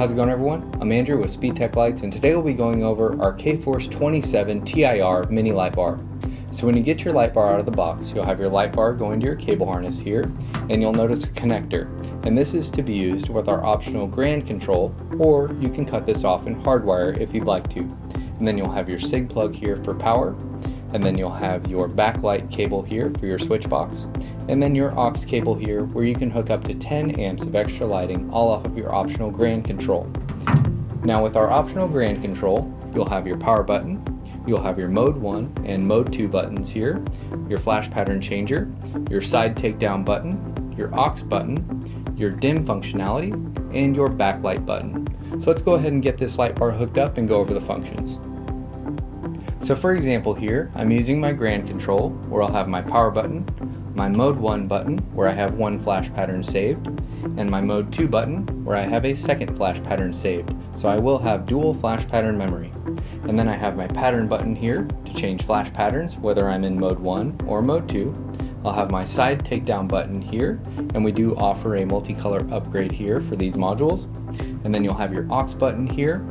How's it going, everyone? I'm Andrew with SpeedTech Lights, and today we'll be going over our K-Force 27 TIR mini light bar. So when you get your light bar out of the box, you'll have your light bar going to your cable harness here, and you'll notice a connector. And this is to be used with our optional grand control, or you can cut this off in Hardwire if you'd like to. And then you'll have your cig-plug here for power, and then you'll have your backlight cable here for your switch box, and then your AUX cable here where you can hook up to 10 amps of extra lighting all off of your optional grand control. Now with our optional grand control, you'll have your power button, you'll have your mode 1 and mode 2 buttons here, your flash pattern changer, your side takedown button, your AUX button, your dim functionality, and your backlight button. So let's go ahead and get this light bar hooked up and go over the functions. So for example here, I'm using my grand control where I'll have my power button, my mode 1 button where I have one flash pattern saved, and my mode 2 button where I have a second flash pattern saved. So I will have dual flash pattern memory. And then I have my pattern button here to change flash patterns whether I'm in mode 1 or mode 2. I'll have my side takedown button here, and we do offer a multicolor upgrade here for these modules. And then you'll have your AUX button here,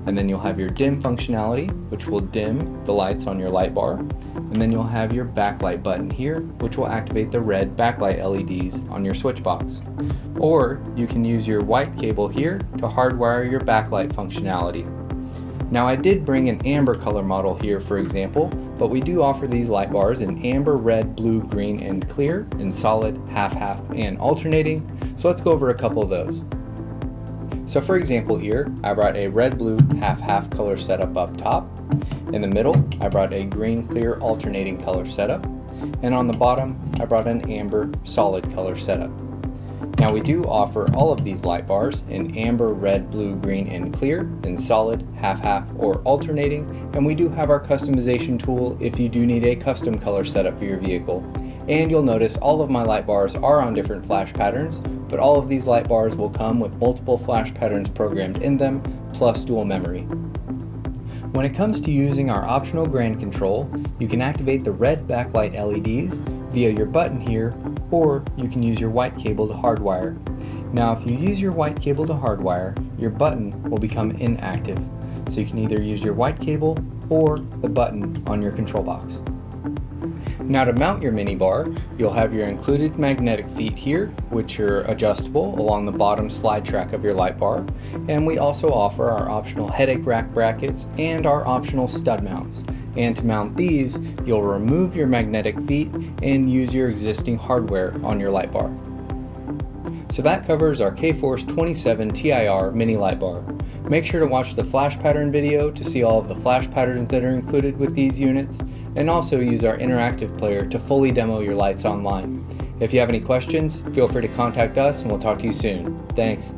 and then you'll have your dim functionality, which will dim the lights on your light bar, and then you'll have your backlight button here, which will activate the red backlight LEDs on your switch box. Or you can use your white cable here to hardwire your backlight functionality. Now I did bring an amber color model here for example, but we do offer these light bars in amber, red, blue, green, and clear, in solid, half-half, and alternating. So let's go over a couple of those. So for example here, I brought a red-blue half-half color setup up top. In the middle, I brought a green-clear alternating color setup. And on the bottom, I brought an amber solid color setup. Now we do offer all of these light bars in amber, red, blue, green, and clear, in solid, half-half, or alternating. And we do have our customization tool if you do need a custom color setup for your vehicle. And you'll notice all of my light bars are on different flash patterns, but all of these light bars will come with multiple flash patterns programmed in them, plus dual memory. When it comes to using our optional grand control, you can activate the red backlight LEDs via your button here, or you can use your white cable to hardwire. Now if you use your white cable to hardwire, your button will become inactive. So you can either use your white cable or the button on your control box. Now to mount your mini bar, you'll have your included magnetic feet here, which are adjustable along the bottom slide track of your light bar. And we also offer our optional headache rack brackets and our optional stud mounts. And to mount these, you'll remove your magnetic feet and use your existing hardware on your light bar. So that covers our K-Force 27 TIR mini light bar. Make sure to watch the flash pattern video to see all of the flash patterns that are included with these units, and also use our interactive player to fully demo your lights online. If you have any questions, feel free to contact us and we'll talk to you soon. Thanks.